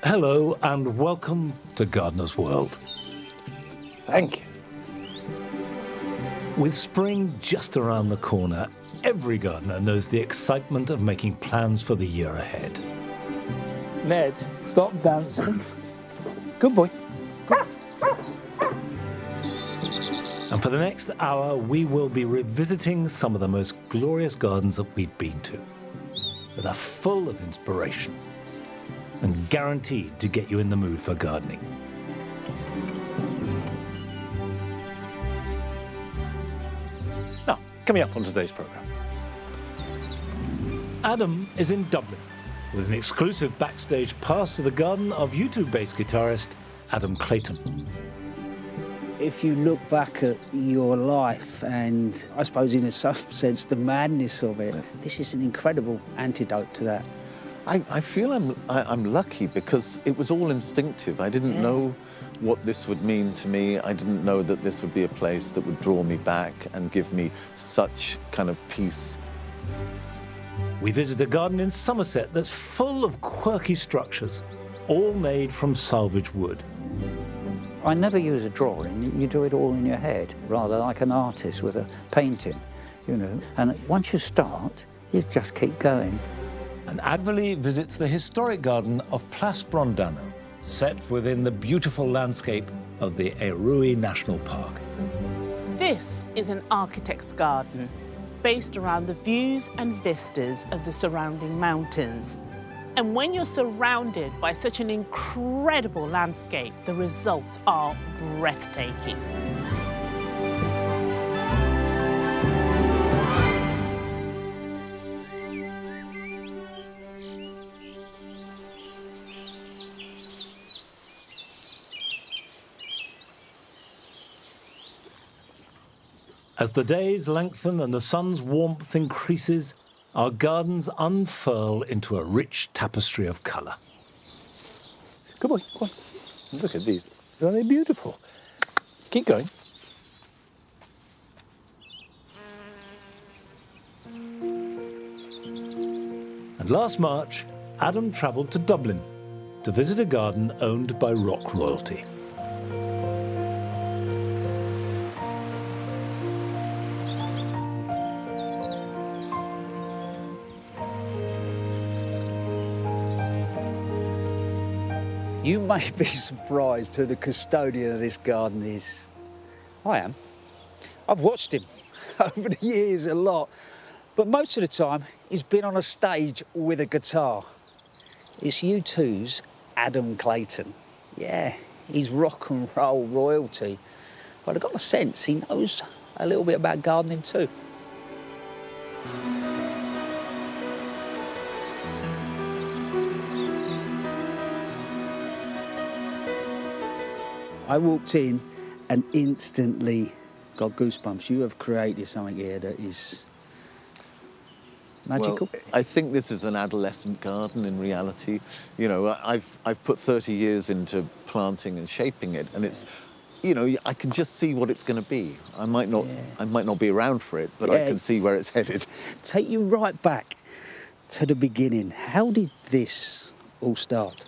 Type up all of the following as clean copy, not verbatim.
Hello and welcome to Gardeners World. Thank you. With spring just around the corner, every gardener knows the excitement of making plans for the year ahead. Ned, stop dancing. Good boy. Good. And for the next hour, we will be revisiting some of the most glorious gardens that we've been to, that are full of inspiration and guaranteed to get you in the mood for gardening. Now, coming up on today's programme. Adam is in Dublin with an exclusive backstage pass to the garden of U2 bass guitarist Adam Clayton. If you look back at your life and I suppose in some sense the madness of it, this is an incredible antidote to that. I feel I'm lucky because it was all instinctive. I didn't know what this would mean to me. I didn't know that this would be a place that would draw me back and give me such kind of peace. We visit a garden in Somerset that's full of quirky structures, all made from salvage wood. I never use a drawing. You do it all in your head, rather like an artist with a painting, you know. And once you start, you just keep going. And Advolly visits the historic garden of Plas Brondanw, set within the beautiful landscape of the Ep2 National Park. This is an architect's garden based around the views and vistas of the surrounding mountains. And when you're surrounded by such an incredible landscape, the results are breathtaking. As the days lengthen and the sun's warmth increases, our gardens unfurl into a rich tapestry of colour. Good boy, go on. Look at these. Aren't they beautiful? Keep going. And last March, Adam travelled to Dublin to visit a garden owned by rock royalty. You may be surprised who the custodian of this garden is. I am. I've watched him over the years a lot, but most of the time he's been on a stage with a guitar. It's U2's Adam Clayton. Yeah, he's rock and roll royalty, but I got the sense he knows a little bit about gardening too. I walked in and instantly got goosebumps. You have created something here that is magical. Well, I think this is an adolescent garden in reality. You know, I've put 30 years into planting and shaping it, and it's, you know, I can just see what it's going to be. I might not be around for it, but I can see where it's headed. Take you right back to the beginning. How did this all start?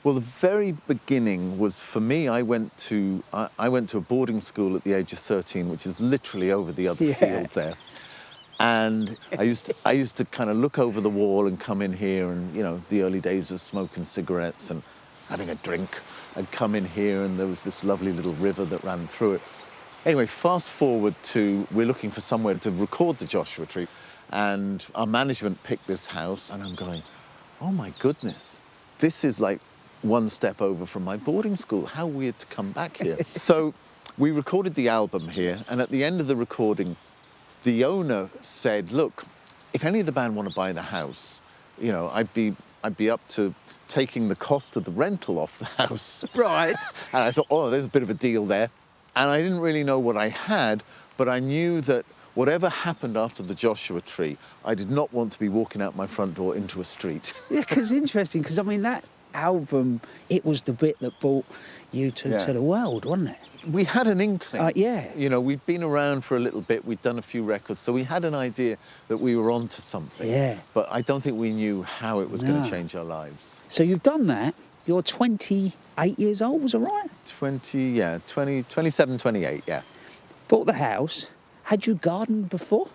Well, the very beginning was, for me, I went to a boarding school at the age of 13, which is literally over the other field there. And I used to kind of look over the wall and come in here, and, you know, the early days of smoking cigarettes and having a drink. I'd come in here and there was this lovely little river that ran through it. Anyway, fast forward to, we're looking for somewhere to record the Joshua Tree, and our management picked this house, and I'm going, oh my goodness, this is like one step over from my boarding school. How weird to come back here. So we recorded the album here, and at the end of the recording, the owner said, look, if any of the band want to buy the house, you know, I'd be up to taking the cost of the rental off the house. Right. And I thought, oh, there's a bit of a deal there. And I didn't really know what I had, but I knew that whatever happened after the Joshua Tree, I did not want to be walking out my front door into a street. Yeah, because interesting, because I mean, that album, it was the bit that brought U2 to the world, wasn't it? We had an inkling. Yeah. You know, we'd been around for a little bit, we'd done a few records, so we had an idea that we were onto something. Yeah. But I don't think we knew how it was going to change our lives. So you've done that, You're 28 years old, was I right? 27, 28, yeah. Bought the house. Had you gardened before?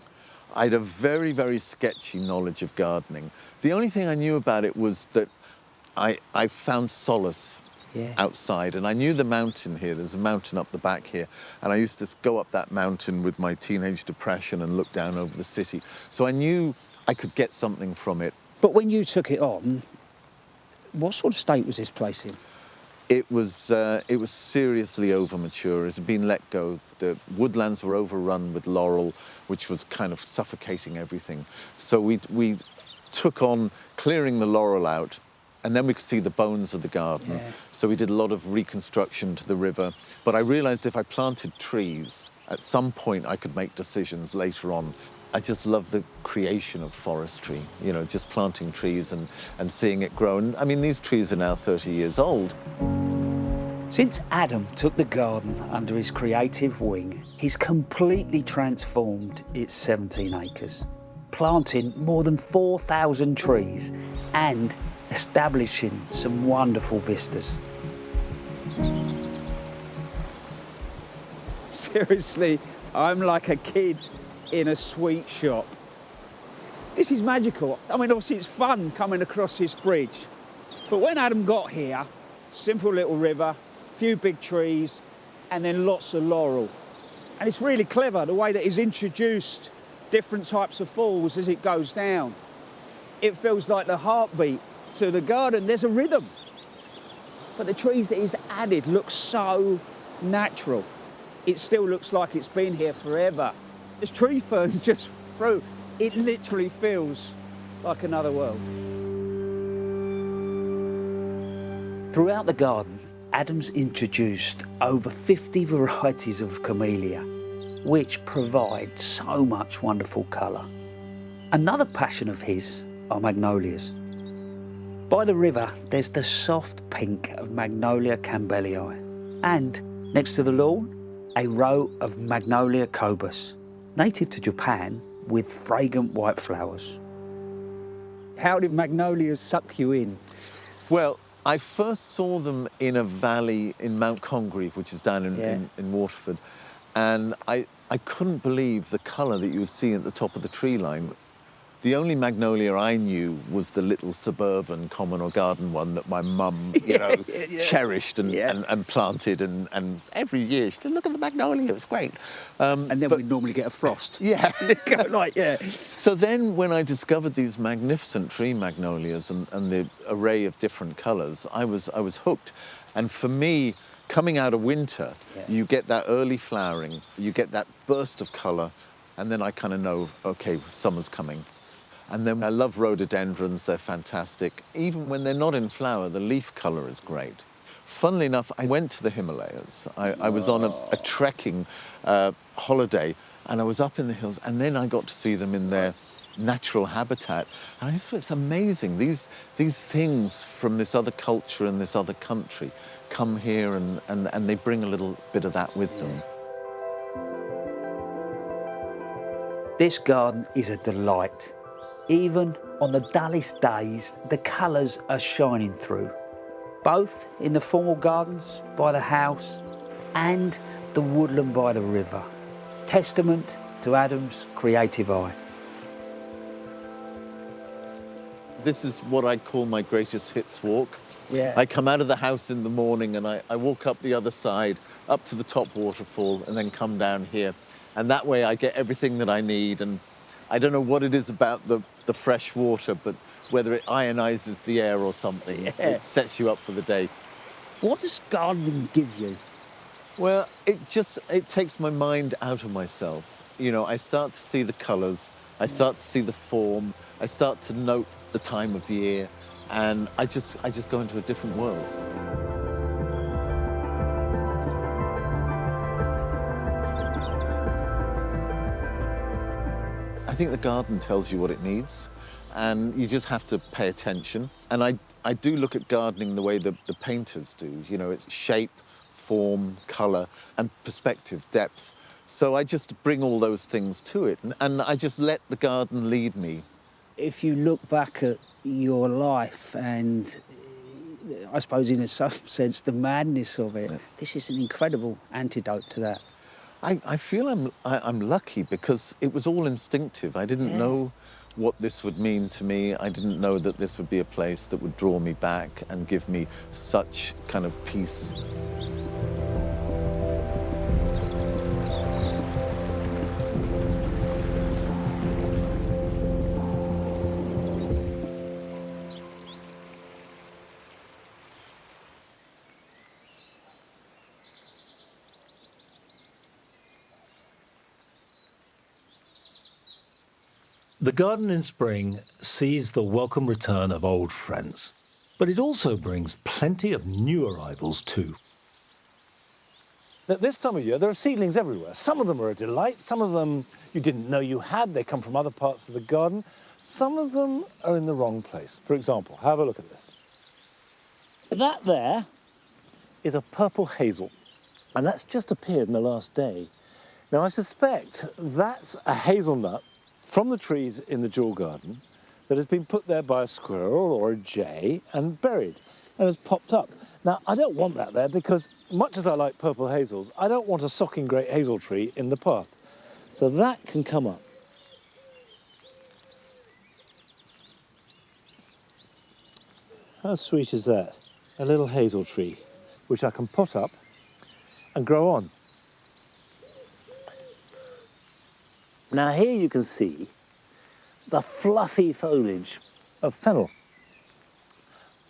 I had a very, very sketchy knowledge of gardening. The only thing I knew about it was that I found solace outside, and I knew the mountain here. There's a mountain up the back here, and I used to go up that mountain with my teenage depression and look down over the city. So I knew I could get something from it. But when you took it on, what sort of state was this place in? It was seriously over-mature. It had been let go. The woodlands were overrun with laurel, which was kind of suffocating everything. So we took on clearing the laurel out, and then we could see the bones of the garden. Yeah. So we did a lot of reconstruction to the river. But I realised if I planted trees, at some point I could make decisions later on. I just love the creation of forestry, you know, just planting trees and seeing it grow. And I mean, these trees are now 30 years old. Since Adam took the garden under his creative wing, he's completely transformed its 17 acres, planting more than 4,000 trees and establishing some wonderful vistas. Seriously, I'm like a kid in a sweet shop. This is magical. I mean, obviously it's fun coming across this bridge. But when Adam got here, simple little river, few big trees, and then lots of laurel. And it's really clever, the way that he's introduced different types of falls as it goes down. It feels like the heartbeat to the garden. There's a rhythm. But the trees that he's added look so natural. It still looks like it's been here forever. There's tree ferns just through. It literally feels like another world. Throughout the garden, Adam's introduced over 50 varieties of camellia, which provide so much wonderful colour. Another passion of his are magnolias. By the river, there's the soft pink of Magnolia campbellii, and next to the lawn, a row of Magnolia cobus, native to Japan, with fragrant white flowers. How did magnolias suck you in? Well, I first saw them in a valley in Mount Congreve, which is down in Waterford, and I couldn't believe the colour that you would see at the top of the tree line. The only magnolia I knew was the little suburban common or garden one that my mum, you know, cherished and planted, and every year she said, "Look at the magnolia, it was great." And then we'd normally get a frost. Yeah. Like, So then when I discovered these magnificent tree magnolias and the array of different colours, I was hooked. And for me, coming out of winter, you get that early flowering, you get that burst of colour, and then I kind of know, OK, summer's coming. And then I love rhododendrons, they're fantastic. Even when they're not in flower, the leaf colour is great. Funnily enough, I went to the Himalayas. I was on a trekking holiday, and I was up in the hills, and then I got to see them in their natural habitat. And I just thought, it's amazing. These things from this other culture and this other country come here, and they bring a little bit of that with them. This garden is a delight. Even on the dullest days, the colours are shining through, both in the formal gardens by the house and the woodland by the river. Testament to Adam's creative eye. This is what I call my greatest hits walk. Yeah. I come out of the house in the morning and I walk up the other side, up to the top waterfall, and then come down here. And that way I get everything that I need. And I don't know what it is about the fresh water, but whether it ionises the air or something, it sets you up for the day. What does gardening give you? Well, it takes my mind out of myself. You know, I start to see the colours, I start to see the form, I start to note the time of year, and I just go into a different world. I think the garden tells you what it needs, and you just have to pay attention. And I do look at gardening the way the painters do. You know, it's shape, form, colour, and perspective, depth. So I just bring all those things to it, and I just let the garden lead me. If you look back at your life and I suppose in some sense, the madness of it. This is an incredible antidote to that. I feel I'm lucky because it was all instinctive. I didn't know what this would mean to me. I didn't know that this would be a place that would draw me back and give me such kind of peace. The garden in spring sees the welcome return of old friends, but it also brings plenty of new arrivals too. At this time of year, there are seedlings everywhere. Some of them are a delight, some of them you didn't know you had, they come from other parts of the garden. Some of them are in the wrong place. For example, have a look at this. That there is a purple hazel, and that's just appeared in the last day. Now, I suspect that's a hazelnut from the trees in the Jewel Garden that has been put there by a squirrel or a jay and buried and has popped up. Now, I don't want that there because, much as I like purple hazels, I don't want a socking great hazel tree in the path. So that can come up. How sweet is that? A little hazel tree, which I can pot up and grow on. Now here you can see the fluffy foliage of fennel.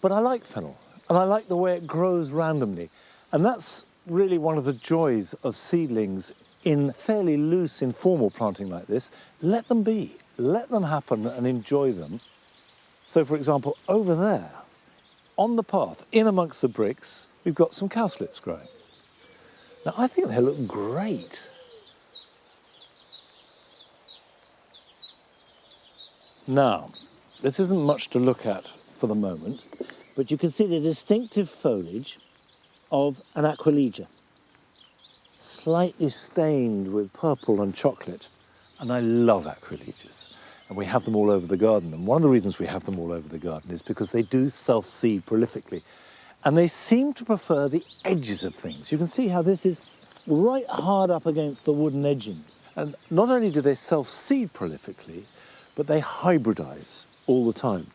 But I like fennel, and I like the way it grows randomly. And that's really one of the joys of seedlings in fairly loose, informal planting like this. Let them be, let them happen and enjoy them. So for example, over there, on the path, in amongst the bricks, we've got some cowslips growing. Now I think they look great. Now, this isn't much to look at for the moment, but you can see the distinctive foliage of an aquilegia, slightly stained with purple and chocolate. And I love aquilegias, and we have them all over the garden. And one of the reasons we have them all over the garden is because they do self-seed prolifically, and they seem to prefer the edges of things. You can see how this is right hard up against the wooden edging. And not only do they self-seed prolifically, but they hybridize all the time.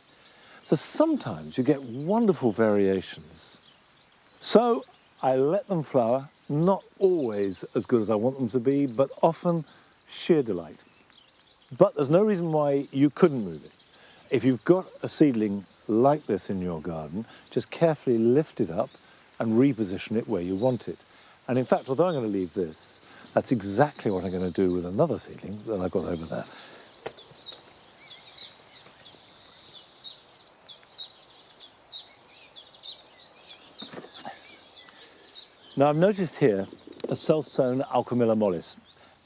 So sometimes you get wonderful variations. So I let them flower, not always as good as I want them to be, but often sheer delight. But there's no reason why you couldn't move it. If you've got a seedling like this in your garden, just carefully lift it up and reposition it where you want it. And in fact, although I'm going to leave this, that's exactly what I'm going to do with another seedling that I've got over there. Now I've noticed here a self-sown Alchemilla mollis.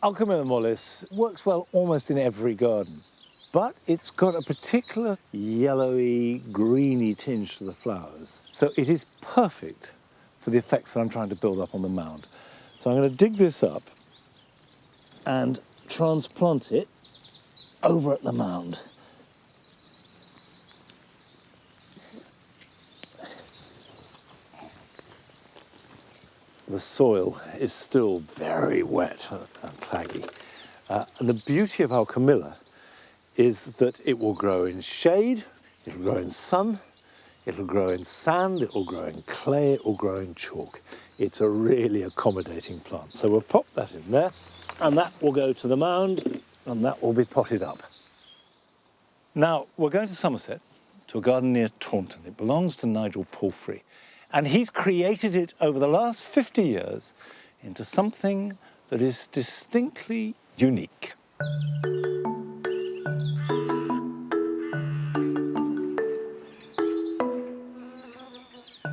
Alchemilla mollis works well almost in every garden, but it's got a particular yellowy, greeny tinge to the flowers. So it is perfect for the effects that I'm trying to build up on the mound. So I'm going to dig this up and transplant it over at the mound. The soil is still very wet and claggy. And the beauty of Alchemilla is that it will grow in shade, it'll grow in sun, it'll grow in sand, it'll grow in clay, it'll grow in chalk. It's a really accommodating plant. So we'll pop that in there, and that will go to the mound, and that will be potted up. Now, we're going to Somerset, to a garden near Taunton. It belongs to Nigel Palfrey. And he's created it over the last 50 years into something that is distinctly unique.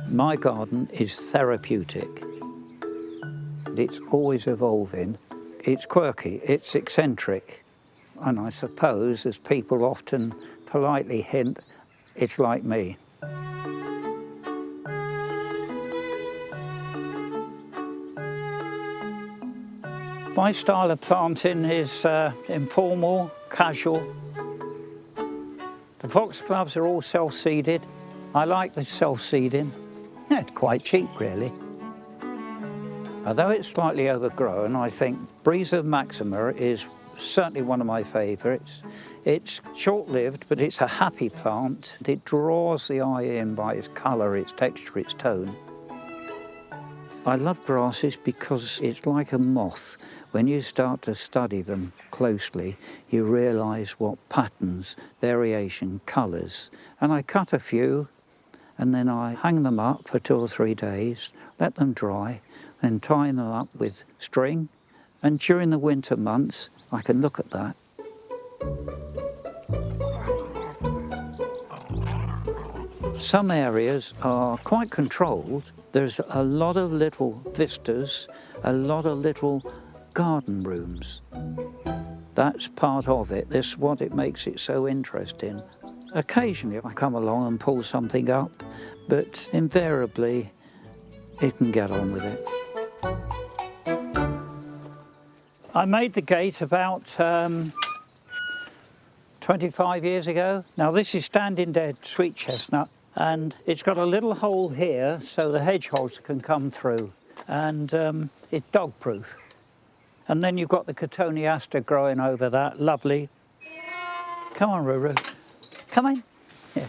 My garden is therapeutic. It's always evolving. It's quirky, it's eccentric. And I suppose, as people often politely hint, it's like me. My style of planting is informal, casual. The foxgloves are all self-seeded. I like the self-seeding. Yeah, it's quite cheap, really. Although it's slightly overgrown, I think Breeza Maxima is certainly one of my favourites. It's short-lived, but it's a happy plant. It draws the eye in by its colour, its texture, its tone. I love grasses because it's like a moth. When you start to study them closely, you realise what patterns, variation, colours. And I cut a few, and then I hang them up for 2 or 3 days, let them dry, then tie them up with string. And during the winter months, I can look at that. Some areas are quite controlled. There's a lot of little vistas, a lot of little garden rooms. That's part of it. That's what it makes it so interesting. Occasionally I come along and pull something up, but invariably it can get on with it. I made the gate about 25 years ago. Now this is standing dead sweet chestnut, and it's got a little hole here so the hedgehogs can come through, and it's dog-proof. And then you've got the cotoneaster growing over that, lovely. Come on, Ruru, come in. Yeah.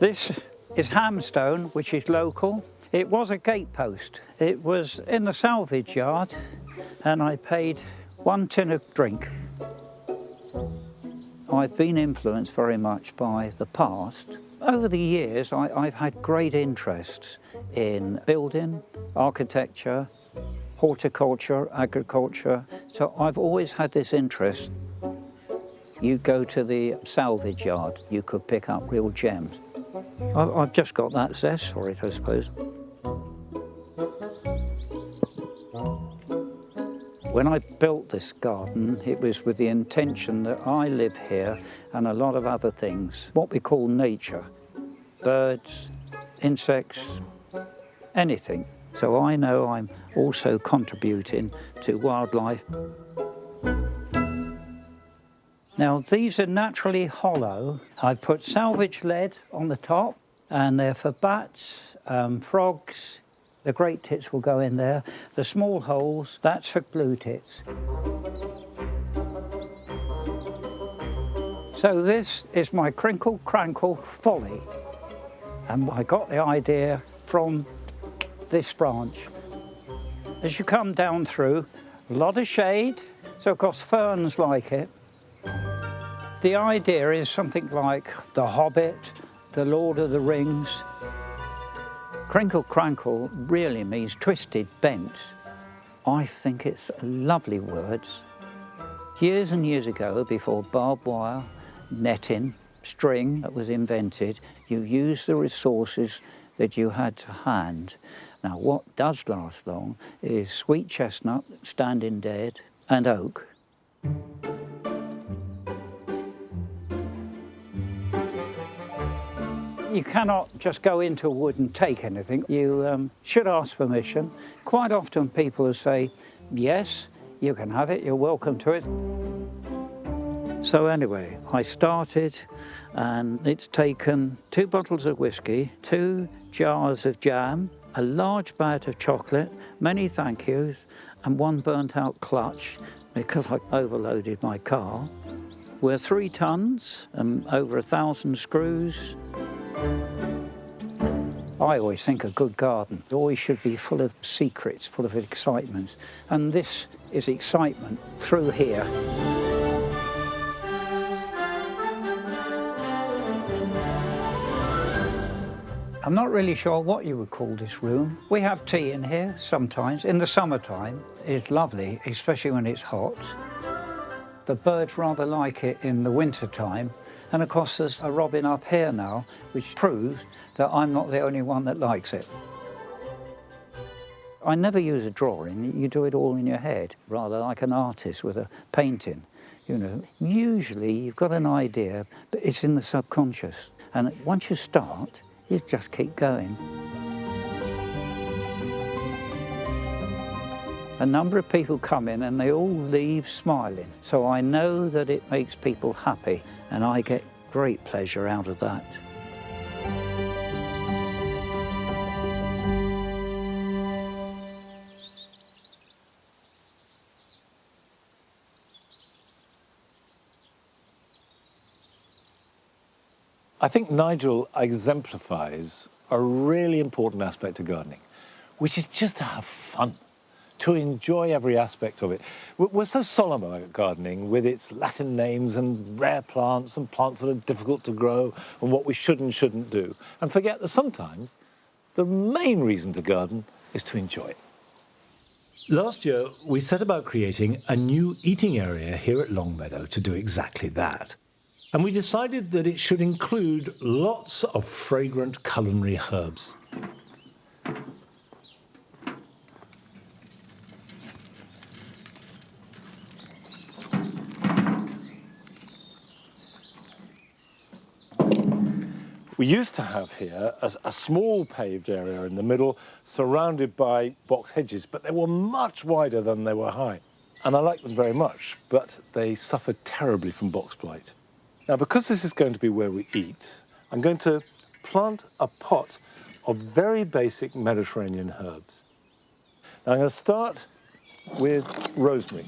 This is hamstone, which is local. It was a gatepost. It was in the salvage yard, and I paid 1 tin of drink. I've been influenced very much by the past. Over the years, I've had great interests in building, architecture, horticulture, agriculture. So I've always had this interest. You go to the salvage yard, you could pick up real gems. I've just got that zest for it, I suppose. When I built this garden, it was with the intention that I live here and a lot of other things, what we call nature, birds, insects, anything. So I know I'm also contributing to wildlife. Now these are naturally hollow. I put salvage lead on the top, and they're for bats, frogs. The great tits will go in there. The small holes, that's for blue tits. So this is my crinkle crankle folly. And I got the idea from this branch. As you come down through, a lot of shade, so of course ferns like it. The idea is something like The Hobbit, The Lord of the Rings. Crinkle crankle really means twisted, bent. I think it's lovely words. Years and years ago, before barbed wire, netting, string was invented, you used the resources that you had to hand. Now what does last long is sweet chestnut, standing dead, and oak. You cannot just go into a wood and take anything. You should ask permission. Quite often people will say, yes, you can have it, you're welcome to it. So anyway, I started, and it's taken 2 bottles of whiskey, 2 jars of jam, a large bag of chocolate, many thank yous, and 1 burnt out clutch because I overloaded my car. We're 3 tons and over 1,000 screws. I always think a good garden always should be full of secrets, full of excitement. And this is excitement through here. I'm not really sure what you would call this room. We have tea in here sometimes. In the summertime, it's lovely, especially when it's hot. The birds rather like it in the wintertime. And of course there's a robin up here now, which proves that I'm not the only one that likes it. I never use a drawing, you do it all in your head, rather like an artist with a painting. You know, usually you've got an idea, but it's in the subconscious. And once you start, you just keep going. A number of people come in and they all leave smiling. So I know that it makes people happy and I get great pleasure out of that. I think Nigel exemplifies a really important aspect of gardening, which is just to have fun, to enjoy every aspect of it. We're so solemn about gardening with its Latin names and rare plants and plants that are difficult to grow and what we should and shouldn't do, and forget that sometimes the main reason to garden is to enjoy it. Last year, we set about creating a new eating area here at Longmeadow to do exactly that. And we decided that it should include lots of fragrant culinary herbs. We used to have here a small paved area in the middle, surrounded by box hedges, but they were much wider than they were high. And I like them very much, but they suffered terribly from box blight. Now, because this is going to be where we eat, I'm going to plant a pot of very basic Mediterranean herbs. Now, I'm going to start with rosemary.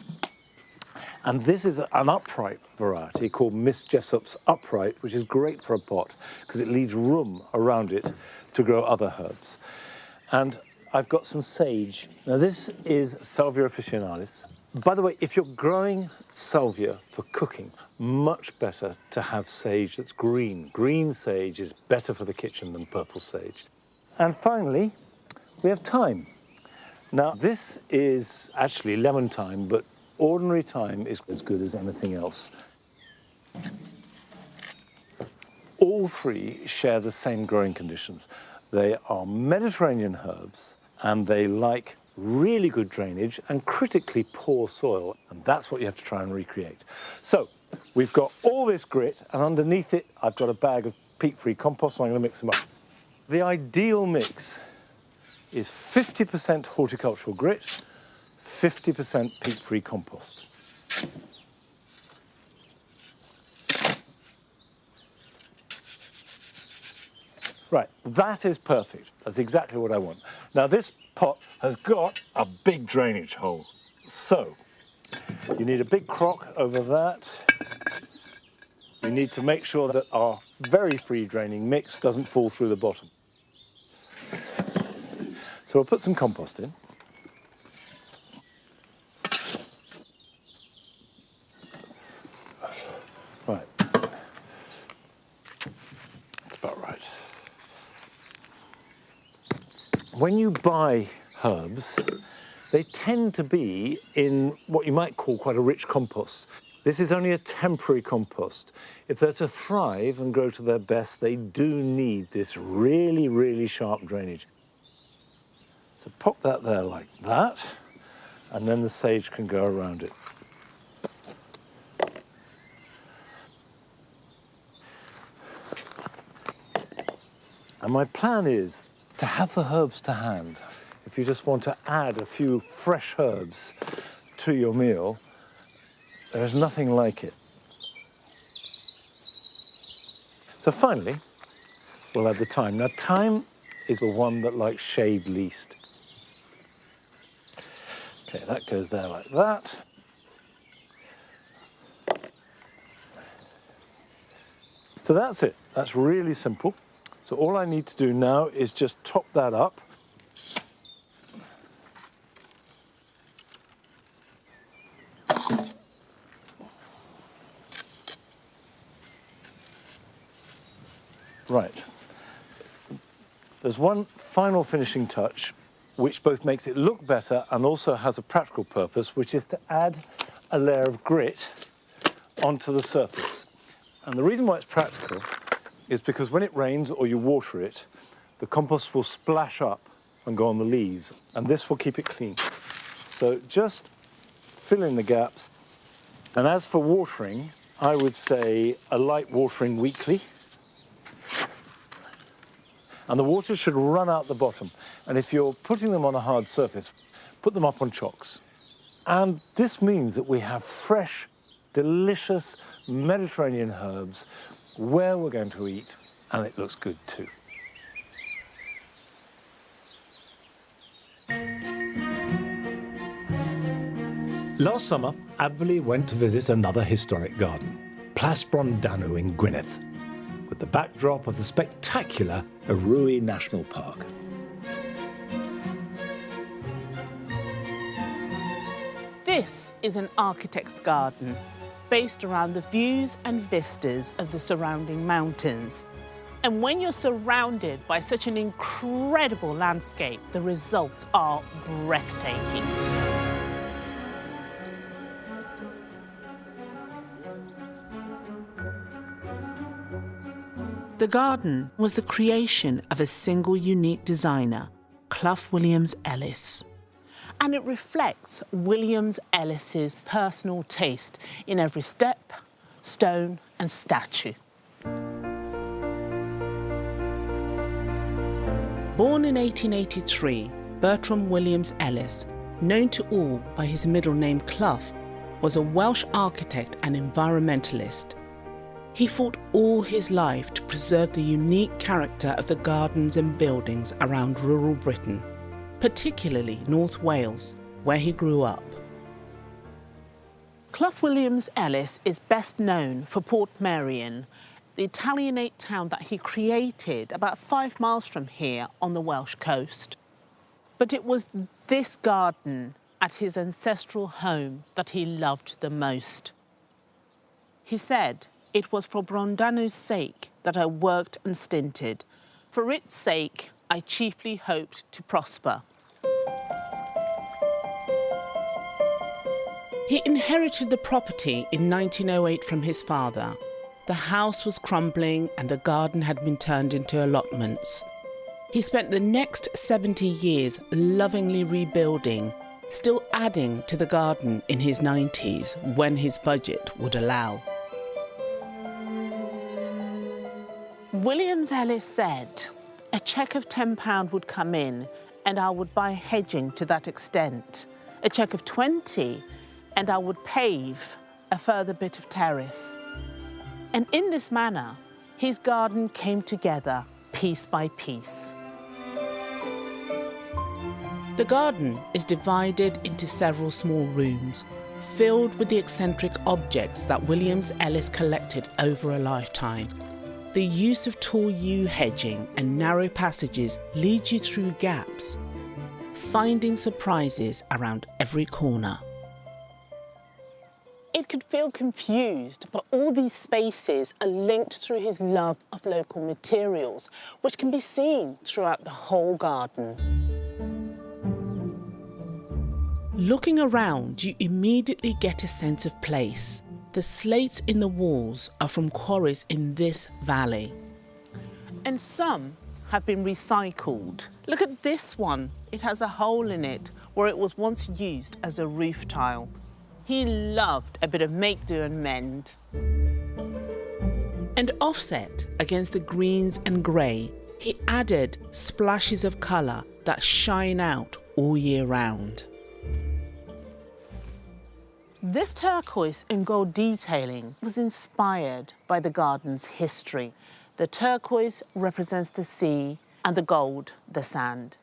And this is an upright variety called Miss Jessop's Upright, which is great for a pot because it leaves room around it to grow other herbs. And I've got some sage. Now, this is Salvia officinalis. By the way, if you're growing salvia for cooking, much better to have sage that's green. Green sage is better for the kitchen than purple sage. And finally, we have thyme. Now, this is actually lemon thyme, but ordinary thyme is as good as anything else. All three share the same growing conditions. They are Mediterranean herbs, and they like really good drainage and critically poor soil, and that's what you have to try and recreate. So we've got all this grit, and underneath it I've got a bag of peat-free compost, and I'm going to mix them up. The ideal mix is 50% horticultural grit, 50% peat-free compost. Right, that is perfect. That's exactly what I want. Now, this pot has got a big drainage hole. So, you need a big crock over that. We need to make sure that our very free draining mix doesn't fall through the bottom. So we'll put some compost in. Right. That's about right. When you buy herbs, they tend to be in what you might call quite a rich compost. This is only a temporary compost. If they're to thrive and grow to their best, they do need this really, really sharp drainage. So pop that there like that, and then the sage can go around it. And my plan is to have the herbs to hand. If you just want to add a few fresh herbs to your meal, there's nothing like it. So finally, we'll add the thyme. Now, thyme is the one that likes shade least. Okay, that goes there like that. So that's it. That's really simple. So all I need to do now is just top that up. Right. There's one final finishing touch, which both makes it look better and also has a practical purpose, which is to add a layer of grit onto the surface. And the reason why it's practical is because when it rains or you water it, the compost will splash up and go on the leaves, and this will keep it clean. So just fill in the gaps. And as for watering, I would say a light watering weekly. And the water should run out the bottom. And if you're putting them on a hard surface, put them up on chocks. And this means that we have fresh, delicious Mediterranean herbs where we're going to eat, and it looks good too. Last summer, Advolly went to visit another historic garden, Plas Brondanw in Gwynedd, with the backdrop of the spectacular Eryri National Park. This is an architect's garden based around the views and vistas of the surrounding mountains. And when you're surrounded by such an incredible landscape, the results are breathtaking. The garden was the creation of a single unique designer, Clough Williams-Ellis. And it reflects Williams-Ellis's personal taste in every step, stone and statue. Born in 1883, Bertram Williams-Ellis, known to all by his middle name Clough, was a Welsh architect and environmentalist. He fought all his life to preserve the unique character of the gardens and buildings around rural Britain, particularly North Wales, where he grew up. Clough Williams-Ellis is best known for Portmeirion, the Italianate town that he created about 5 miles from here on the Welsh coast. But it was this garden at his ancestral home that he loved the most. He said, "It was for Brondanw's sake that I worked and stinted. For its sake, I chiefly hoped to prosper." He inherited the property in 1908 from his father. The house was crumbling and the garden had been turned into allotments. He spent the next 70 years lovingly rebuilding, still adding to the garden in his 90s when his budget would allow. Williams-Ellis said, "A cheque of £10 would come in and I would buy hedging to that extent. A cheque of 20 and I would pave a further bit of terrace." And in this manner, his garden came together piece by piece. The garden is divided into several small rooms, filled with the eccentric objects that Williams-Ellis collected over a lifetime. The use of tall yew hedging and narrow passages leads you through gaps, finding surprises around every corner. It could feel confused, but all these spaces are linked through his love of local materials, which can be seen throughout the whole garden. Looking around, you immediately get a sense of place. The slates in the walls are from quarries in this valley. And some have been recycled. Look at this one. It has a hole in it where it was once used as a roof tile. He loved a bit of make, do and mend. And offset against the greens and grey, he added splashes of colour that shine out all year round. This turquoise and gold detailing was inspired by the garden's history. The turquoise represents the sea and the gold, the sand.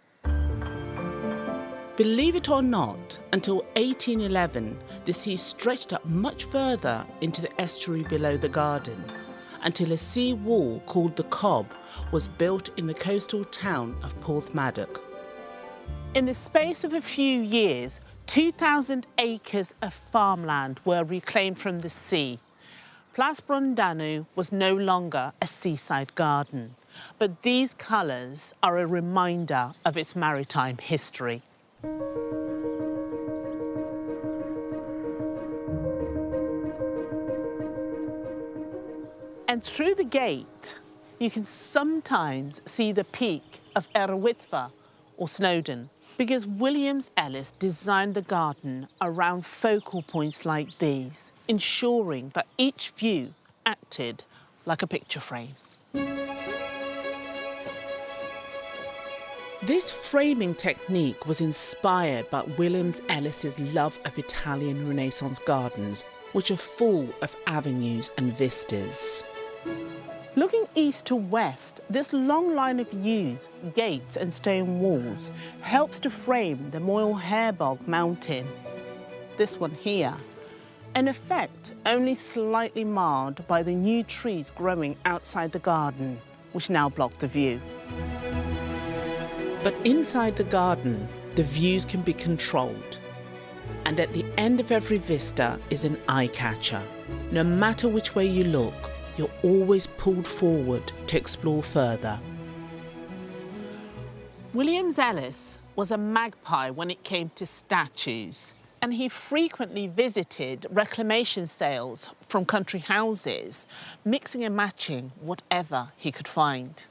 Believe it or not, until 1811, the sea stretched up much further into the estuary below the garden, until a sea wall called the Cobb was built in the coastal town of Porthmadog. In the space of a few years, 2,000 acres of farmland were reclaimed from the sea. Plas Brondanw was no longer a seaside garden, but these colours are a reminder of its maritime history. And through the gate, you can sometimes see the peak of Erwyddfa or Snowdon, because Williams-Ellis designed the garden around focal points like these, ensuring that each view acted like a picture frame. This framing technique was inspired by Williams-Ellis's love of Italian Renaissance gardens, which are full of avenues and vistas. Looking east to west, this long line of yews, gates and stone walls helps to frame the Moyle Hairbog mountain. This one here, an effect only slightly marred by the new trees growing outside the garden, which now block the view. But inside the garden, the views can be controlled. And at the end of every vista is an eye catcher. No matter which way you look, you're always pulled forward to explore further. Williams-Ellis was a magpie when it came to statues, and he frequently visited reclamation sales from country houses, mixing and matching whatever he could find.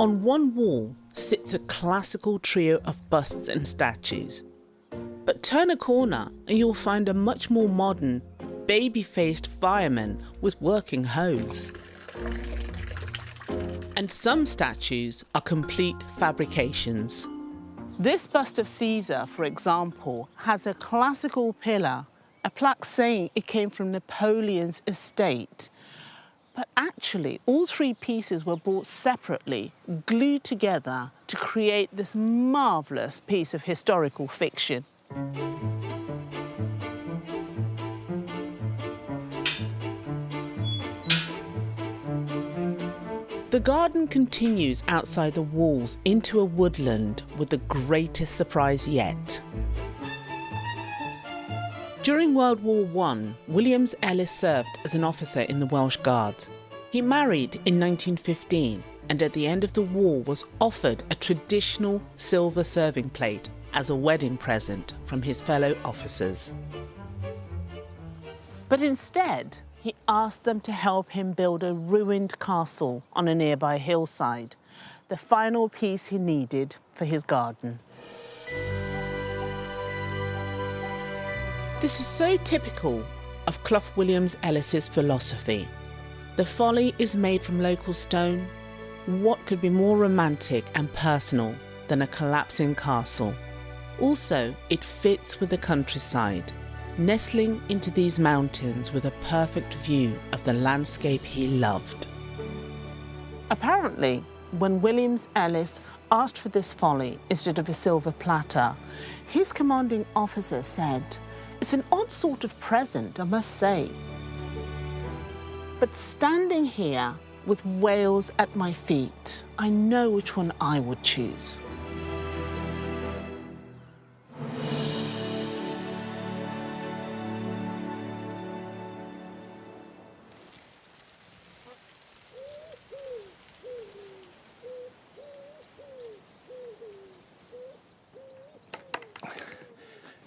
On one wall sits a classical trio of busts and statues. But turn a corner and you'll find a much more modern, baby-faced fireman with working hose. And some statues are complete fabrications. This bust of Caesar, for example, has a classical pillar, a plaque saying it came from Napoleon's estate. But actually, all three pieces were bought separately, glued together to create this marvellous piece of historical fiction. The garden continues outside the walls into a woodland with the greatest surprise yet. During World War I, Williams-Ellis served as an officer in the Welsh Guards. He married in 1915 and at the end of the war was offered a traditional silver serving plate as a wedding present from his fellow officers. But instead, he asked them to help him build a ruined castle on a nearby hillside, the final piece he needed for his garden. This is so typical of Clough Williams-Ellis's philosophy. The folly is made from local stone. What could be more romantic and personal than a collapsing castle? Also, it fits with the countryside, nestling into these mountains with a perfect view of the landscape he loved. Apparently, when Williams-Ellis asked for this folly instead of a silver platter, his commanding officer said, "It's an odd sort of present, I must say." But standing here with Wales at my feet, I know which one I would choose.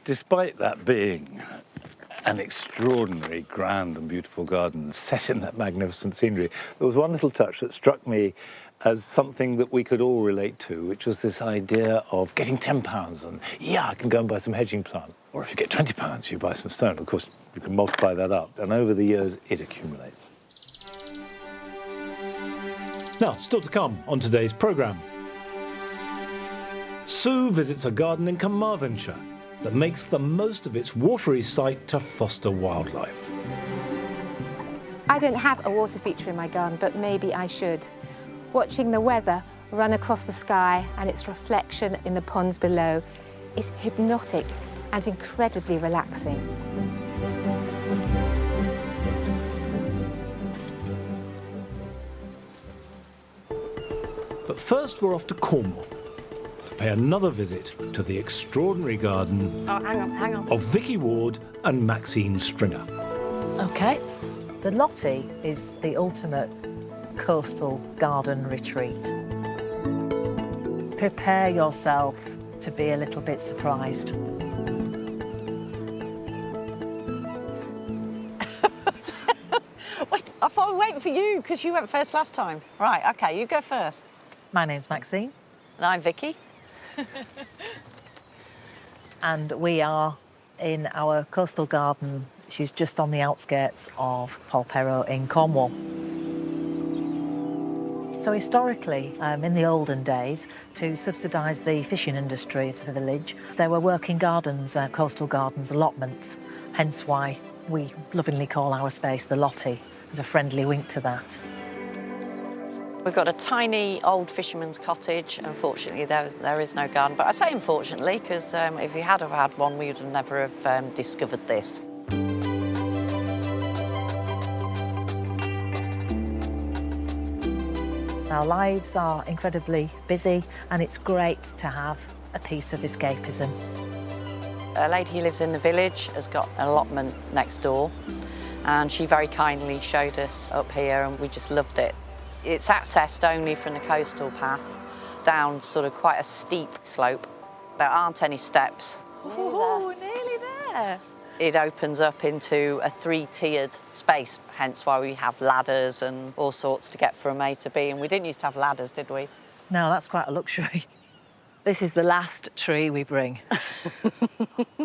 Despite that being an extraordinary, grand and beautiful garden set in that magnificent scenery, there was one little touch that struck me as something that we could all relate to, which was this idea of getting £10 and, yeah, I can go and buy some hedging plants. Or if you get £20, you buy some stone. Of course, you can multiply that up, and over the years, it accumulates. Now, still to come on today's programme. Sue visits a garden in Carmarthenshire that makes the most of its watery site to foster wildlife. I don't have a water feature in my garden, but maybe I should. Watching the weather run across the sky and its reflection in the ponds below is hypnotic and incredibly relaxing. But first we're off to Cornwall to pay another visit to the extraordinary garden hang on. of Vicky Ward and Maxine Stringer. OK. The Lottie is the ultimate coastal garden retreat. Prepare yourself to be a little bit surprised. Wait, I thought we were waiting for you because you went first last time. Right, OK, you go first. My name's Maxine. And I'm Vicky. And we are in our coastal garden. She's just on the outskirts of Polperro in Cornwall. So historically, in the olden days, to subsidise the fishing industry of the village, there were working gardens, coastal gardens, allotments, hence why we lovingly call our space the Lottie, as a friendly wink to that. We've got a tiny old fisherman's cottage. Unfortunately, there is no garden. But I say unfortunately, because if we had have had one, we would have never have discovered this. Our lives are incredibly busy, and it's great to have a piece of escapism. A lady who lives in the village has got an allotment next door, and she very kindly showed us up here, and we just loved it. It's accessed only from the coastal path down sort of quite a steep slope. There aren't any steps. Oh, nearly there. It opens up into a three-tiered space, hence why we have ladders and all sorts to get from A to B. And we didn't used to have ladders, did we? No, that's quite a luxury. This is the last tree we bring.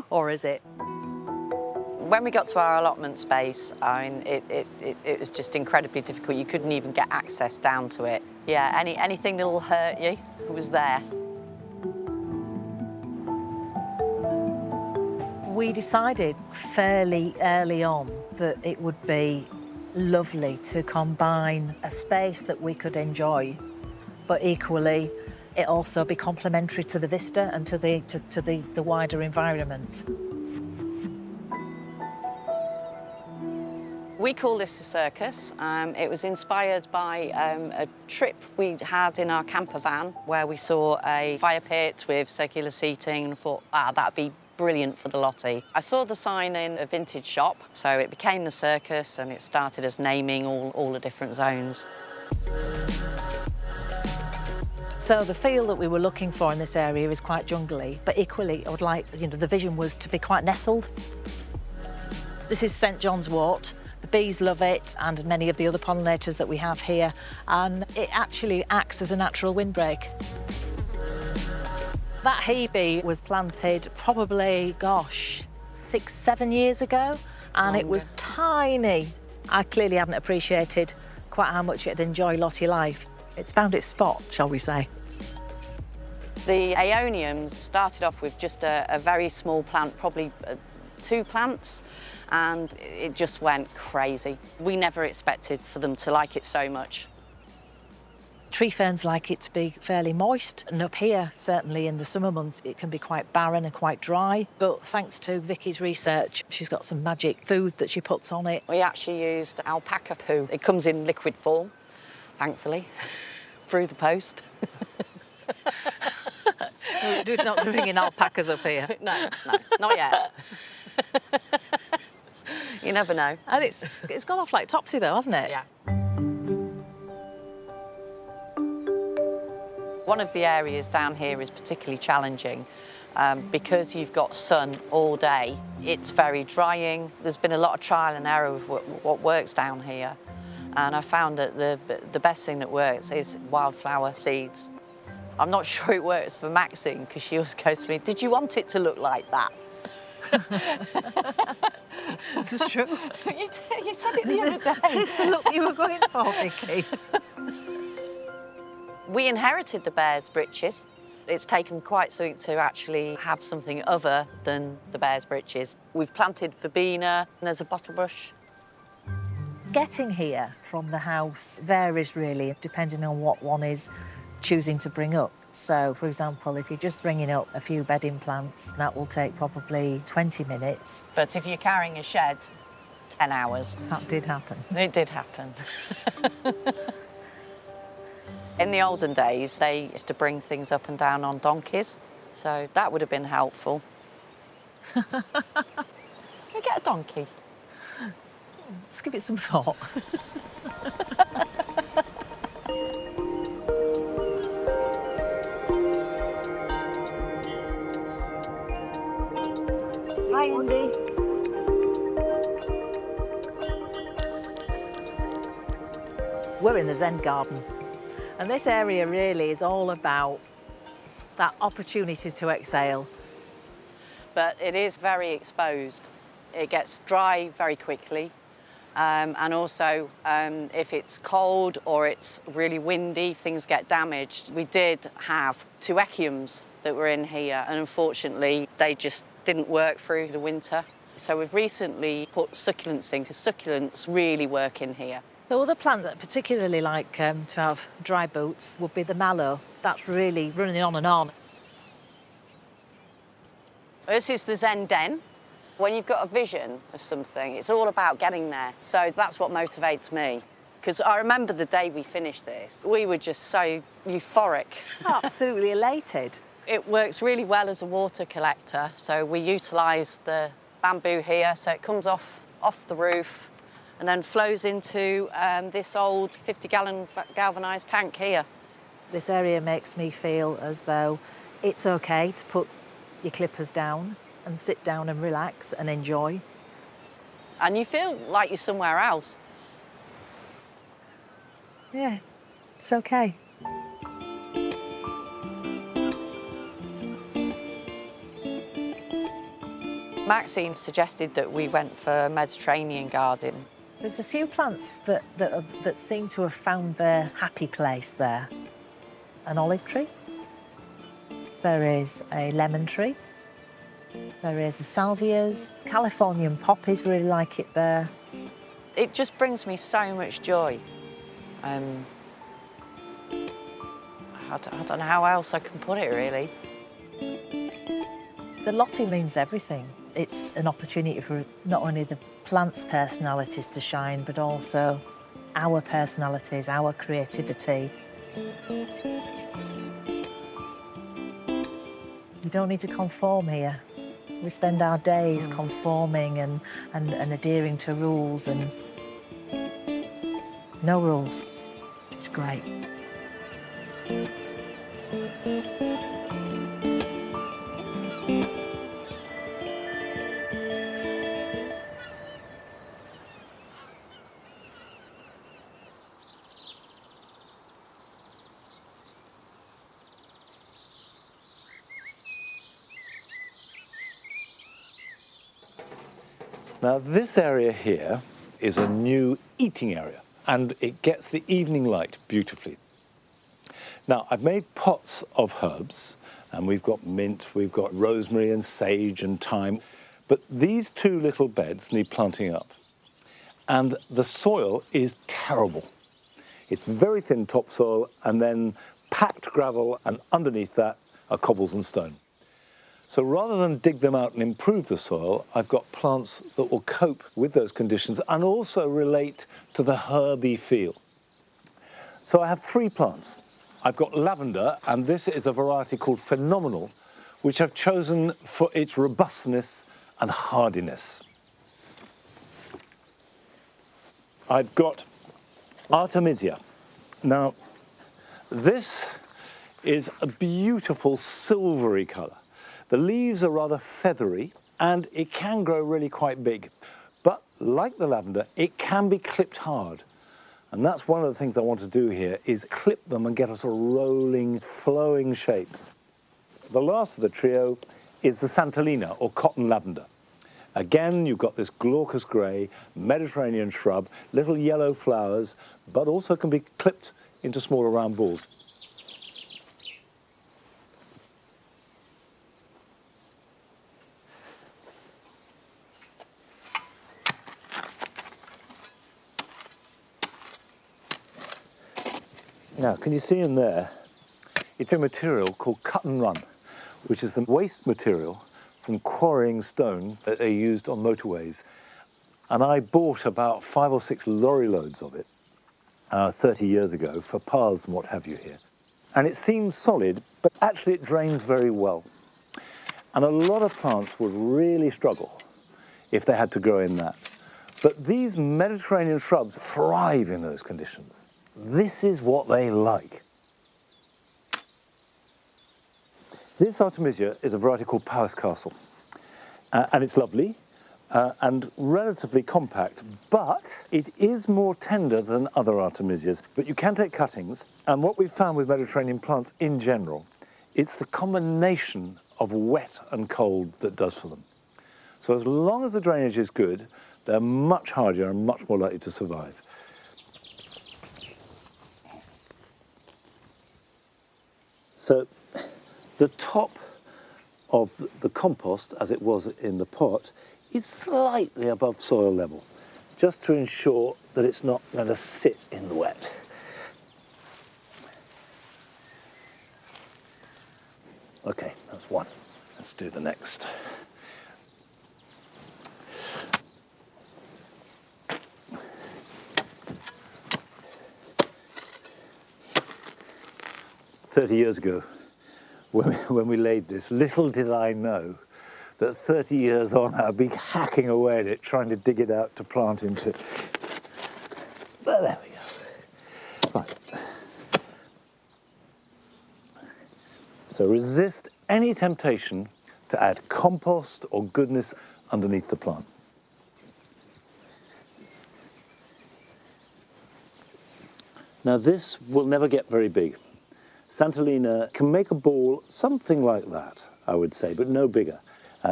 Or is it? When we got to our allotment space, I mean, it was just incredibly difficult. You couldn't even get access down to it. Yeah, anything that'll hurt you was there. We decided fairly early on that it would be lovely to combine a space that we could enjoy, but equally it also be complementary to the vista and to the wider environment. We call this a circus. It was inspired by a trip we had in our camper van where we saw a fire pit with circular seating and thought, that'd be brilliant for the Lottie. I saw the sign in a vintage shop, so it became the circus, and it started as naming all the different zones. So the feel that we were looking for in this area is quite jungly, but equally I would like, the vision was to be quite nestled. This is St John's wort. The bees love it, and many of the other pollinators that we have here, and it actually acts as a natural windbreak. That hebe was planted probably, 6, 7 years ago, and it was tiny. I clearly hadn't appreciated quite how much it'd enjoy Lottie life. It's found its spot, shall we say. The aeoniums started off with just a very small plant, probably 2 plants, and it just went crazy. We never expected for them to like it so much. Tree ferns like it to be fairly moist, and up here, certainly in the summer months, it can be quite barren and quite dry. But thanks to Vicky's research, she's got some magic food that she puts on it. We actually used alpaca poo. It comes in liquid form, thankfully, through the post. We're not bringing alpacas up here. No, not yet. You never know. And it's gone off like topsy though, hasn't it? Yeah. One of the areas down here is particularly challenging because you've got sun all day. It's very drying. There's been a lot of trial and error with what works down here. And I found that the best thing that works is wildflower seeds. I'm not sure it works for Maxine because she always goes to me, did you want it to look like that? This is true. you said it the other day. Is this the look you were going for, Vicky? We inherited the bear's breeches. It's taken quite something to actually have something other than the bear's breeches. We've planted verbena, and there's a bottle brush. Getting here from the house varies really, depending on what one is choosing to bring up. So, for example, if you're just bringing up a few bedding plants, that will take probably 20 minutes. But if you're carrying a shed, 10 hours. That did happen. It did happen. In the olden days, they used to bring things up and down on donkeys, so that would have been helpful. Can we get a donkey? Let's give it some thought. Hi, Andy. We're in the Zen garden, and this area really is all about that opportunity to exhale. But it is very exposed. It gets dry very quickly, And also, if it's cold or it's really windy, things get damaged. We did have 2 echiums that were in here, and unfortunately, they just didn't work through the winter. So we've recently put succulents in, because succulents really work in here. The other plant that I particularly like to have dry boots would be the mallow. That's really running on and on. This is the Zen Den. When you've got a vision of something, it's all about getting there. So that's what motivates me. Because I remember the day we finished this, we were just so euphoric. Absolutely elated. It works really well as a water collector. So we utilise the bamboo here, so it comes off the roof and then flows into this old 50-gallon galvanised tank here. This area makes me feel as though it's OK to put your clippers down and sit down and relax and enjoy. And you feel like you're somewhere else. Yeah, it's OK. Maxine suggested that we went for a Mediterranean garden. There's a few plants that seem to have found their happy place there. An olive tree. There is a lemon tree. There is a salvias. Californian poppies really like it there. It just brings me so much joy. I don't know how else I can put it, really. The lottie means everything. It's an opportunity for not only the plants' personalities to shine, but also our personalities, our creativity. You don't need to conform here. We spend our days conforming and adhering to rules, and no rules. It's great. Now, this area here is a new eating area, and it gets the evening light beautifully. Now, I've made pots of herbs, and we've got mint, we've got rosemary and sage and thyme, but these 2 little beds need planting up. And the soil is terrible. It's very thin topsoil, and then packed gravel, and underneath that are cobbles and stone. So rather than dig them out and improve the soil, I've got plants that will cope with those conditions and also relate to the herby feel. So I have 3 plants. I've got lavender, and this is a variety called Phenomenal, which I've chosen for its robustness and hardiness. I've got Artemisia. Now, this is a beautiful silvery colour. The leaves are rather feathery, and it can grow really quite big. But like the lavender, it can be clipped hard. And that's one of the things I want to do here, is clip them and get us a rolling, flowing shapes. The last of the trio is the Santolina, or cotton lavender. Again, you've got this glaucous grey, Mediterranean shrub, little yellow flowers, but also can be clipped into smaller round balls. Now, can you see in there, it's a material called cut and run, which is the waste material from quarrying stone that they used on motorways. And I bought about 5 or 6 lorry loads of it 30 years ago for paths and what have you here. And it seems solid, but actually it drains very well. And a lot of plants would really struggle if they had to grow in that. But these Mediterranean shrubs thrive in those conditions. This is what they like. This Artemisia is a variety called Palace Castle. And it's lovely and relatively compact, but it is more tender than other Artemisias. But you can take cuttings, and what we've found with Mediterranean plants in general, it's the combination of wet and cold that does for them. So as long as the drainage is good, They're much hardier and much more likely to survive. So the top of the compost, as it was in the pot, is slightly above soil level, just to ensure that it's not going to sit in the wet. Okay, that's one. Let's do the next. "30 years ago, when we laid this, little did I know that 30 years on I'd be hacking away at it, trying to dig it out to plant into. But there we go. Right. So resist any temptation to add compost or goodness underneath the plant. Now this will never get very big. Santolina can make a ball something like that, I would say, but no bigger.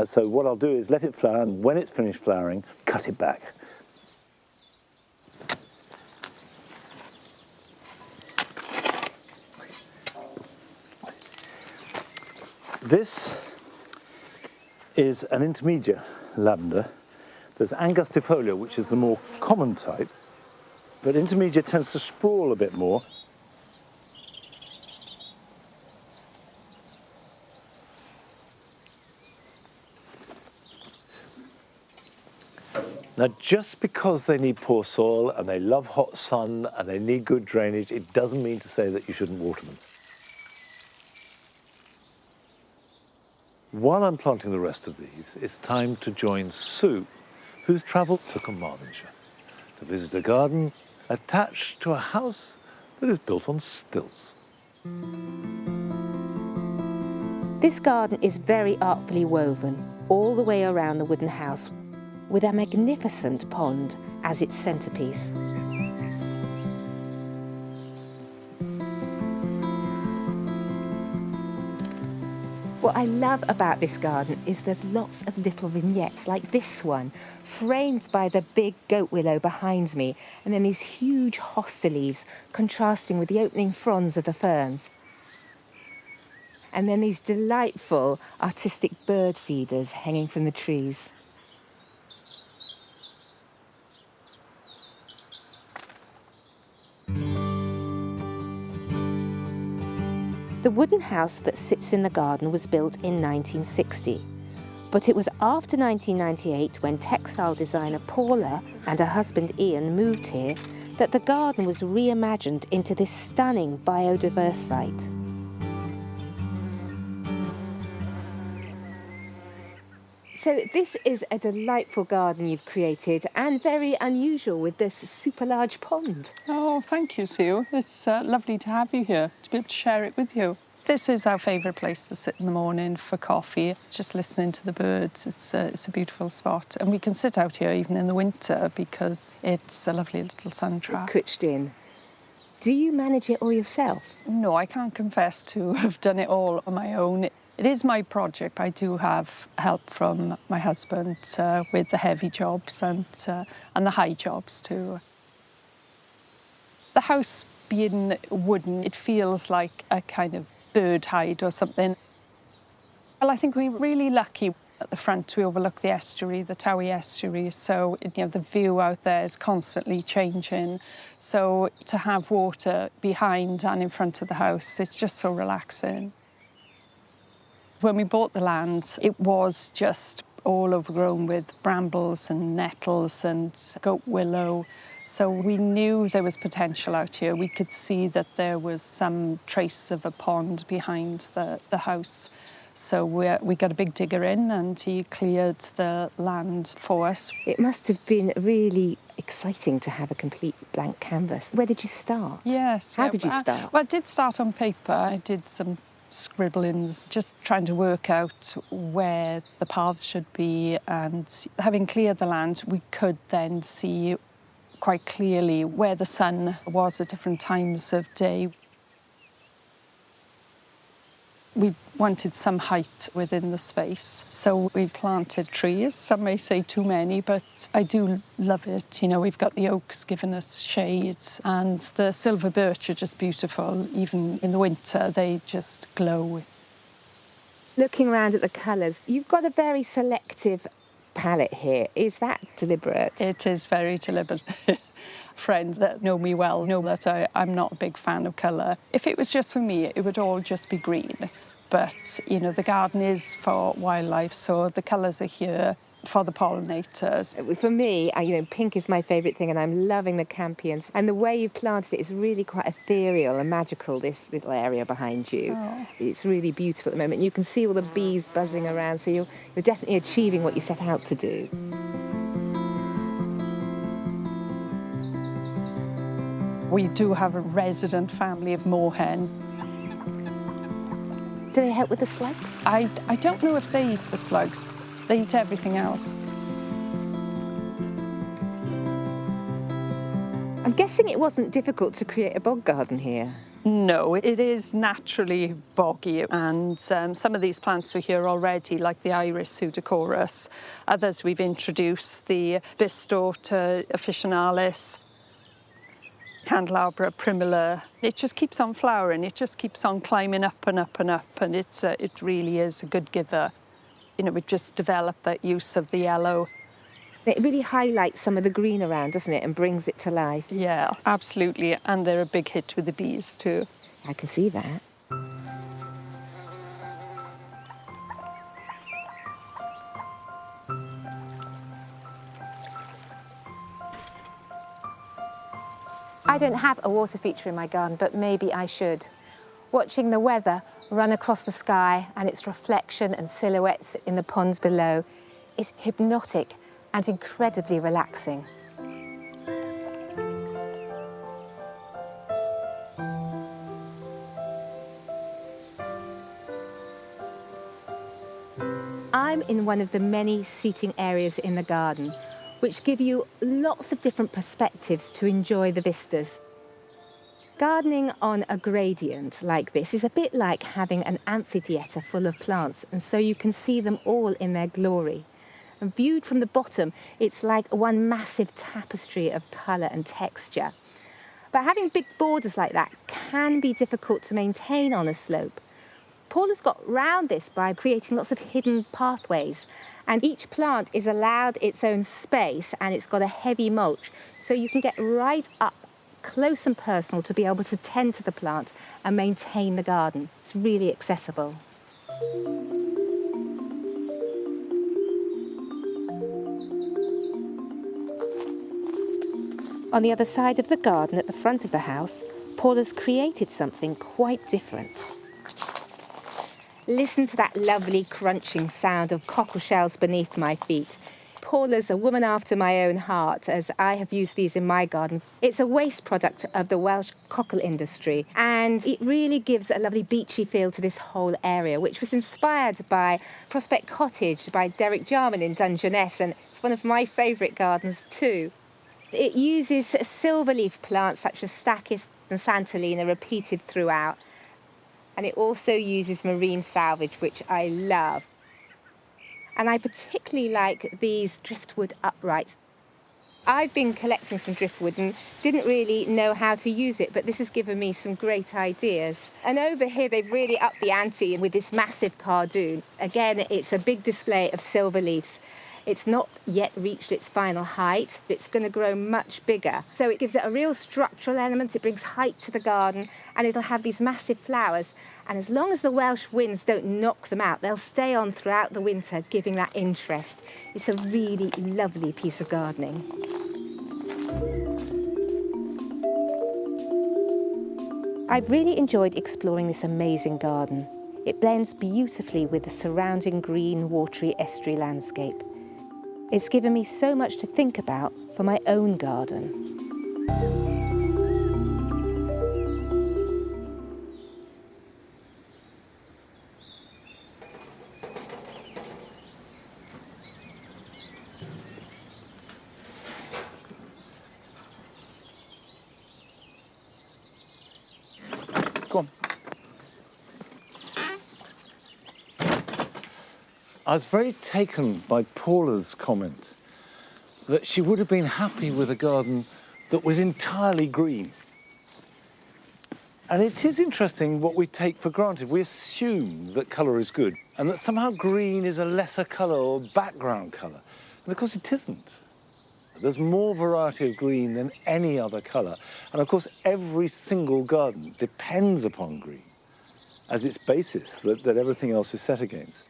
So what I'll do is let it flower, and when it's finished flowering, cut it back. This is an intermediate lavender. There's angustifolia, which is the more common type, but intermediate tends to sprawl a bit more. Now, just because they need poor soil and they love hot sun and they need good drainage, it doesn't mean to say that you shouldn't water them. While I'm planting the rest of these, it's time to join Sue, who's travelled to Carmarthenshire to visit a garden attached to a house that is built on stilts. This garden is very artfully woven all the way around the wooden house, with a magnificent pond as its centrepiece. What I love about this garden is there's lots of little vignettes like this one, framed by the big goat willow behind me, and then these huge hosta leaves contrasting with the opening fronds of the ferns. And then these delightful artistic bird feeders hanging from the trees. The wooden house that sits in the garden was built in 1960, but it was after 1998, when textile designer Paula and her husband Ian moved here, that the garden was reimagined into this stunning biodiverse site. So this is a delightful garden you've created, and very unusual with this super large pond. Oh, thank you, Sue. It's lovely to have you here, to be able to share it with you. This is our favourite place to sit in the morning for coffee, just listening to the birds. It's a beautiful spot. And we can sit out here even in the winter because it's a lovely little sun trap. Cutched in. Do you manage it all yourself? No, I can't confess to have done it all on my own. It is my project. I do have help from my husband with the heavy jobs and the high jobs too. The house being wooden, it feels like a kind of bird hide or something. Well, I think we're really lucky. At the front, we overlook the estuary, the Towie estuary, so the view out there is constantly changing. So to have water behind and in front of the house, it's just so relaxing. When we bought the land, it was just all overgrown with brambles and nettles and goat willow. So we knew there was potential out here. We could see that there was some trace of a pond behind the house. So we got a big digger in and he cleared the land for us. It must have been really exciting to have a complete blank canvas. Where did you start? Yes. How did you start? Well, I did start on paper. I did some scribblings, just trying to work out where the paths should be, and having cleared the land, we could then see quite clearly where the sun was at different times of day. We wanted some height within the space, so we planted trees. Some may say too many, but I do love it. You know, we've got the oaks giving us shades, and the silver birch are just beautiful. Even in the winter, they just glow. Looking around at the colours, you've got a very selective palette here. Is that deliberate? It is very deliberate. Friends that know me well know that I'm not a big fan of colour. If it was just for me, it would all just be green. But, you know, the garden is for wildlife, so the colours are here for the pollinators. For me, you know, pink is my favourite thing, and I'm loving the campions. And the way you've planted it is really quite ethereal and magical, this little area behind you. Oh. It's really beautiful at the moment. You can see all the bees buzzing around, so you're definitely achieving what you set out to do. We do have a resident family of moorhen. Do they help with the slugs? I don't know if they eat the slugs. They eat everything else. I'm guessing it wasn't difficult to create a bog garden here. No, it is naturally boggy, and some of these plants are here already, like the iris pseudochorus. Others we've introduced, the Bistota officinalis, Candelabra primula. It just keeps on flowering. It just keeps on climbing up and up and up, and it really is a good giver. You know, we've just developed that use of the yellow. It really highlights some of the green around, doesn't it, and brings it to life. Yeah, absolutely, and they're a big hit with the bees too. I can see that. I don't have a water feature in my garden, but maybe I should. Watching the weather run across the sky and its reflection and silhouettes in the ponds below is hypnotic and incredibly relaxing. I'm in one of the many seating areas in the garden, which give you lots of different perspectives to enjoy the vistas. Gardening on a gradient like this is a bit like having an amphitheatre full of plants, and so you can see them all in their glory. And viewed from the bottom, it's like one massive tapestry of colour and texture. But having big borders like that can be difficult to maintain on a slope. Paul has got round this by creating lots of hidden pathways, and each plant is allowed its own space, and it's got a heavy mulch, so you can get right up close and personal to be able to tend to the plant and maintain the garden. It's really accessible. On the other side of the garden at the front of the house, Paul has created something quite different. Listen to that lovely crunching sound of cockle shells beneath my feet. Paula's a woman after my own heart, as I have used these in my garden. It's a waste product of the Welsh cockle industry, and it really gives a lovely beachy feel to this whole area, which was inspired by Prospect Cottage by Derek Jarman in Dungeness, and it's one of my favourite gardens too. It uses silverleaf plants such as stachys and santolina repeated throughout, and it also uses marine salvage, which I love. And I particularly like these driftwood uprights. I've been collecting some driftwood and didn't really know how to use it, but this has given me some great ideas. And over here, they've really upped the ante with this massive cardoon. Again, it's a big display of silver leaves. It's not yet reached its final height. It's going to grow much bigger. So it gives it a real structural element. It brings height to the garden, and it'll have these massive flowers. And as long as the Welsh winds don't knock them out, they'll stay on throughout the winter, giving that interest. It's a really lovely piece of gardening. I've really enjoyed exploring this amazing garden. It blends beautifully with the surrounding green, watery estuary landscape. It's given me so much to think about for my own garden. Go on. I was very taken by Paula's comment that she would have been happy with a garden that was entirely green. And it is interesting what we take for granted. We assume that colour is good and that somehow green is a lesser colour or background colour. And of course it isn't. There's more variety of green than any other colour. And of course every single garden depends upon green as its basis that everything else is set against.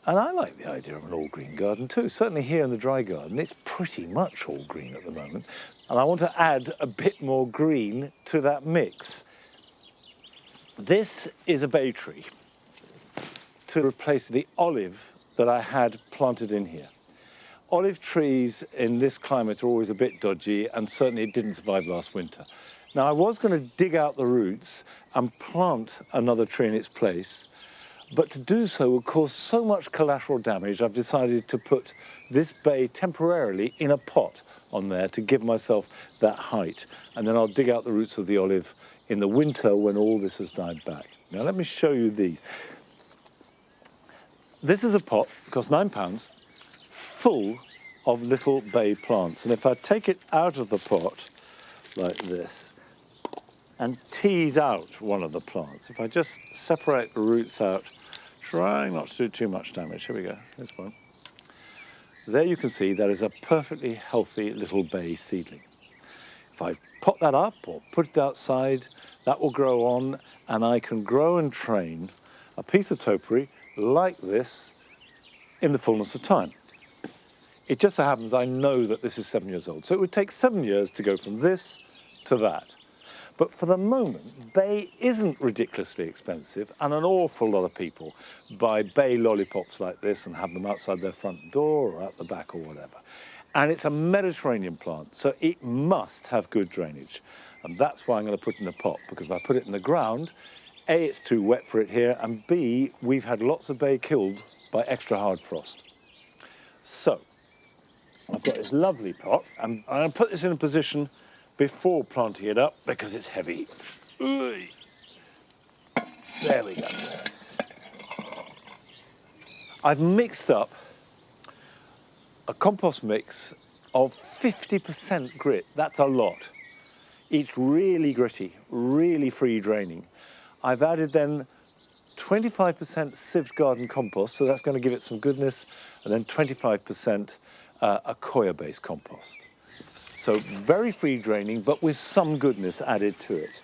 And I like the idea of an all-green garden too. Certainly here in the dry garden, it's pretty much all green at the moment. And I want to add a bit more green to that mix. This is a bay tree to replace the olive that I had planted in here. Olive trees in this climate are always a bit dodgy, and certainly it didn't survive last winter. Now I was going to dig out the roots and plant another tree in its place, but to do so would cause so much collateral damage, I've decided to put this bay temporarily in a pot on there to give myself that height. And then I'll dig out the roots of the olive in the winter when all this has died back. Now let me show you these. This is a pot, it costs £9, full of little bay plants. And if I take it out of the pot like this and tease out one of the plants, if I just separate the roots out, trying not to do too much damage, here we go, this one. There you can see that is a perfectly healthy little bay seedling. If I pot that up or put it outside, that will grow on, and I can grow and train a piece of topiary like this in the fullness of time. It just so happens I know that this is 7 years old, so it would take 7 years to go from this to that. But for the moment, bay isn't ridiculously expensive, and an awful lot of people buy bay lollipops like this and have them outside their front door or out the back or whatever. And it's a Mediterranean plant, so it must have good drainage. And that's why I'm going to put it in a pot, because if I put it in the ground, A, it's too wet for it here, and B, we've had lots of bay killed by extra hard frost. So, I've got this lovely pot, and I'm going to put this in a position before planting it up, because it's heavy. There we go. I've mixed up a compost mix of 50% grit. That's a lot. It's really gritty, really free draining. I've added then 25% sieved garden compost, so that's going to give it some goodness, and then 25% Accoya-based compost. So very free draining, but with some goodness added to it.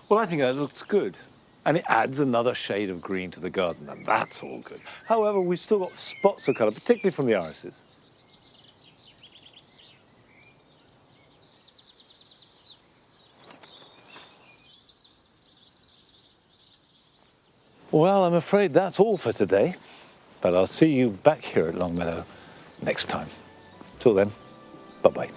Well, I think that looks good. And it adds another shade of green to the garden, and that's all good. However, we've still got spots of colour, particularly from the irises. Well, I'm afraid that's all for today, but I'll see you back here at Longmeadow next time. Till then, bye-bye.